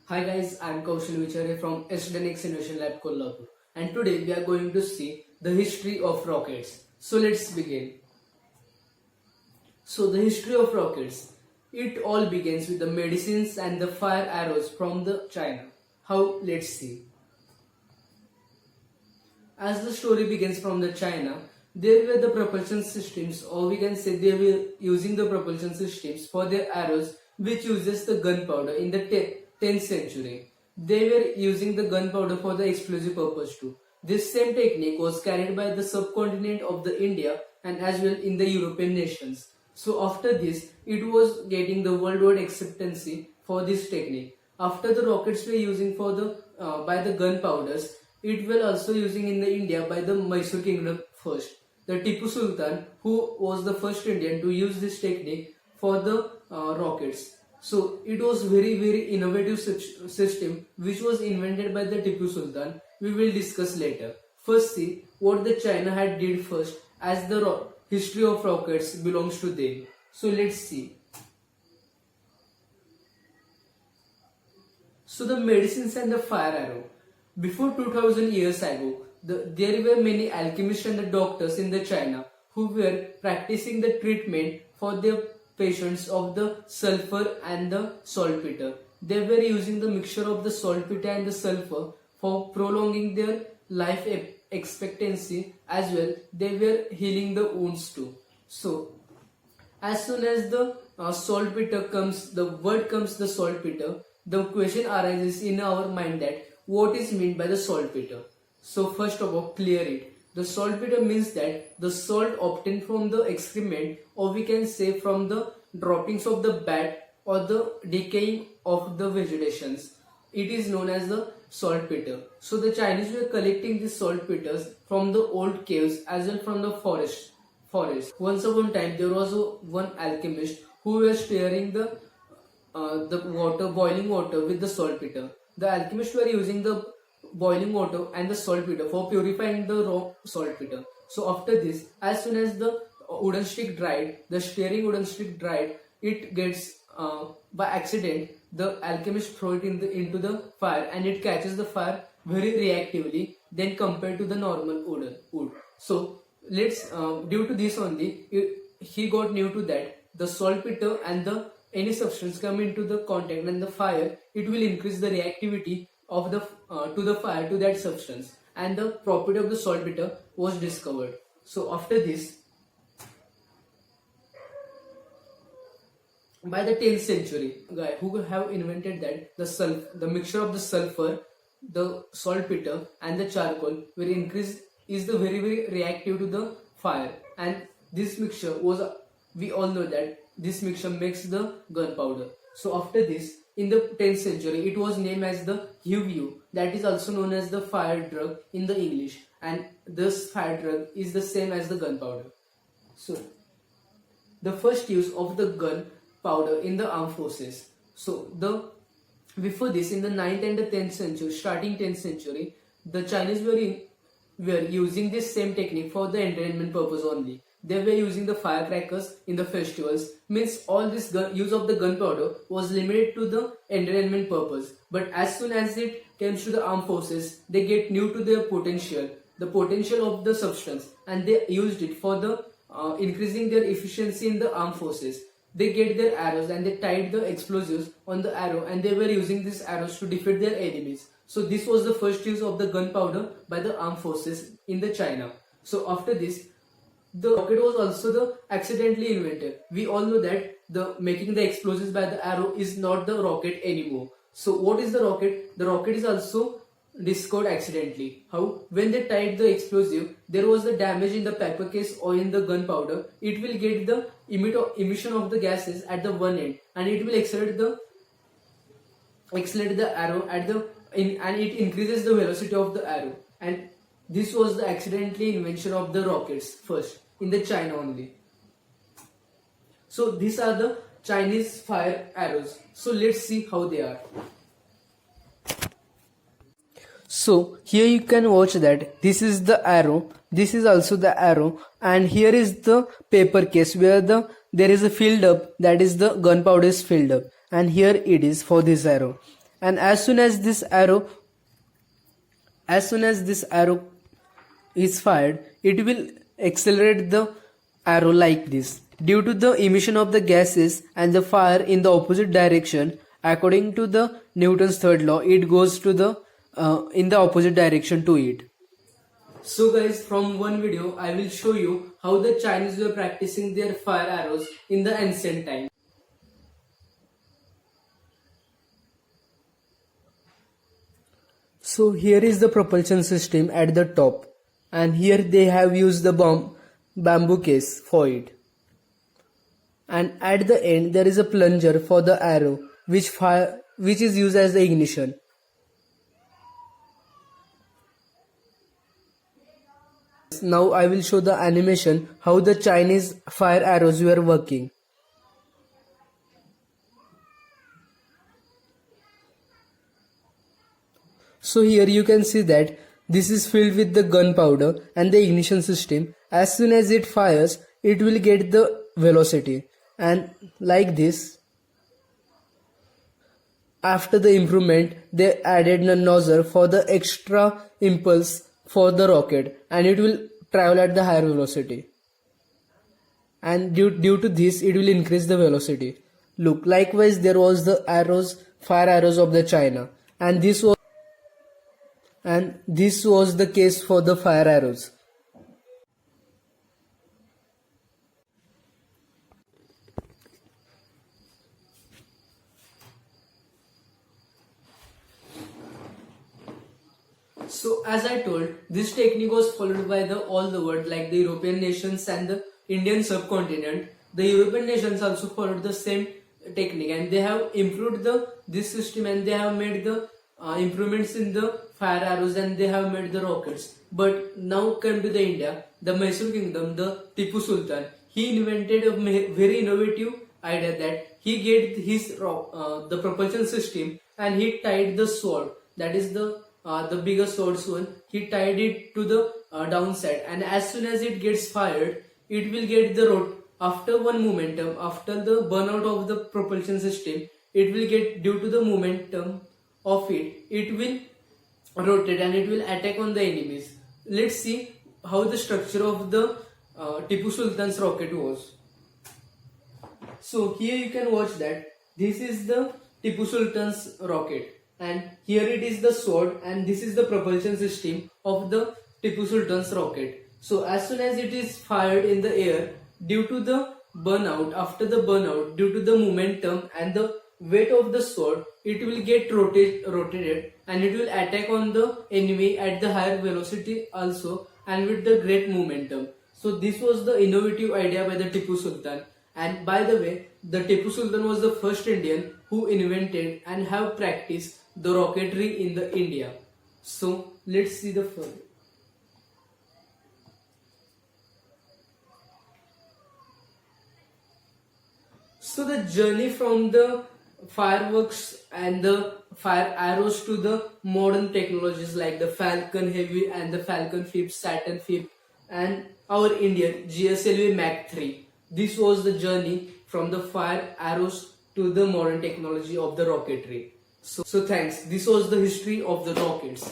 Hi guys, I am Kaushal from Next Innovation Lab Kolhapur, and today we are going to see the history of rockets. So let's begin. So the history of rockets. It all begins with the medicines and the fire arrows from the China. How? Let's see. As the story begins from the China, there were the propulsion systems, or we can say they were using the propulsion systems for their arrows, which uses the gunpowder in the 10th century. They were using the gunpowder for the explosive purpose too. This same technique was carried by the subcontinent of the India and as well in the European nations. So after this, it was getting the worldwide acceptance for this technique. After the rockets were using for the by the gunpowders, it was also using in the India by the Mysore kingdom first. The Tipu Sultan, who was the first Indian to use this technique for the rockets. So it was very innovative system which was invented by the Tipu Sultan. We will discuss later. First see what the China had did first, as the history of rockets belongs to them. So let's see. So the medicines and the fire arrow. Before 2000 years ago, there were many alchemists and the doctors in the China who were practicing the treatment for their patients of the sulfur and the saltpeter. They were using the mixture of the saltpeter and the sulfur for prolonging their life expectancy, as well they were healing the wounds too. So as soon as the saltpeter comes, the word comes the saltpeter, the question arises in our mind that what is meant by the saltpeter. So first of all, clear it. The saltpeter means that the salt obtained from the excrement, or we can say from the droppings of the bat or the decaying of the vegetations. It is known as the saltpeter. So the Chinese were collecting these saltpeters from the old caves as well from the forest. Once upon a time, there was one alchemist who was stirring the boiling water with the saltpeter. The alchemists were using the boiling water and the saltpeter for purifying the raw saltpeter. So after this, as soon as the wooden stick dried, the stirring wooden stick dried, it gets by accident the alchemist throw it into the fire, and it catches the fire very reactively than compared to the normal wood. So let's due to this only he got knew to that the saltpeter and the any substance come into the contact and the fire, it will increase the reactivity of the to the fire to that substance, and the property of the saltpeter was discovered. So after this, by the 10th century, guy who have invented that the mixture of the sulfur, the saltpeter and the charcoal will increase is the very reactive to the fire, and this mixture was, we all know that this mixture makes the gunpowder. So after this, in the 10th century, it was named as the HUVU, that is also known as the fire drug in the English, and this fire drug is the same as the gunpowder. So the first use of the gunpowder in the armed forces. So before this, in the 9th and the 10th century, starting 10th century, the Chinese were using this same technique for the entertainment purpose only. They were using the firecrackers in the festivals. Means all this use of the gunpowder was limited to the entertainment purpose. But as soon as it comes to the armed forces, they get new to their the potential of the substance, and they used it for the increasing their efficiency in the armed forces. They get their arrows and they tied the explosives on the arrow, and they were using these arrows to defeat their enemies. So this was the first use of the gunpowder by the armed forces in the China. So after this, the rocket was also the accidentally invented. We all know that the making the explosives by the arrow is not the rocket anymore. So what is the rocket? The rocket is also discovered accidentally. How? When they tied the explosive, there was the damage in the paper case or in the gunpowder. It will get the emission of the gases at the one end, and it will accelerate the arrow and it increases the velocity of the arrow. And this was the accidentally invention of the rockets first in the China only. So these are the Chinese fire arrows. So let's see how they are. So here you can watch that this is the arrow, this is also the arrow, and here is the paper case where there is a filled up, that is the gunpowder is filled up, and here it is for this arrow. and as soon as this arrow is fired, it will accelerate the arrow like this. Due to the emission of the gases and the fire in the opposite direction, according to the Newton's third law, it goes to the in the opposite direction to it. So guys, from one video I will show you how the Chinese were practicing their fire arrows in the ancient time. So here is the propulsion system at the top, and here they have used the bamboo case for it. And at the end there is a plunger for the arrow which is used as the ignition. Now I will show the animation how the Chinese fire arrows were working. So here you can see that this is filled with the gunpowder and the ignition system. As soon as it fires, it will get the velocity, and like this. After the improvement, they added a nozzle for the extra impulse for the rocket, and it will travel at the higher velocity. And due to this, it will increase the velocity. Look, likewise there was the fire arrows of the China, and this was the case for the fire arrows. So as I told, this technique was followed by all the world, like the European nations and the Indian subcontinent. The European nations also followed the same technique, and they have improved this system, and they have made the improvements in the fire arrows, and they have made the rockets. But now come to the India, the Mysore kingdom, the Tipu Sultan, he invented a very innovative idea that he get his the propulsion system, and he tied the sword, that is the biggest swords one, he tied it to the downside, and as soon as it gets fired, it will get the after one momentum, after the burnout of the propulsion system, it will get, due to the momentum of it will rotate and it will attack on the enemies. Let's see how the structure of the Tipu Sultan's rocket was. So here you can watch that this is the Tipu Sultan's rocket, and here it is the sword, and this is the propulsion system of the Tipu Sultan's rocket. So as soon as it is fired in the air, due to the burnout, after the burnout, due to the momentum and the weight of the sword, it will get rotated, and it will attack on the enemy at the higher velocity also, and with the great momentum. So this was the innovative idea by the Tipu Sultan. And by the way, the Tipu Sultan was the first Indian who invented and have practiced the rocketry in the India. So let's see the further. So the journey from the fireworks and the fire arrows to the modern technologies like the Falcon Heavy and the Falcon 5, Saturn 5, and our Indian GSLV Mach 3. This was the journey from the fire arrows to the modern technology of the rocketry. So thanks. This was the history of the rockets.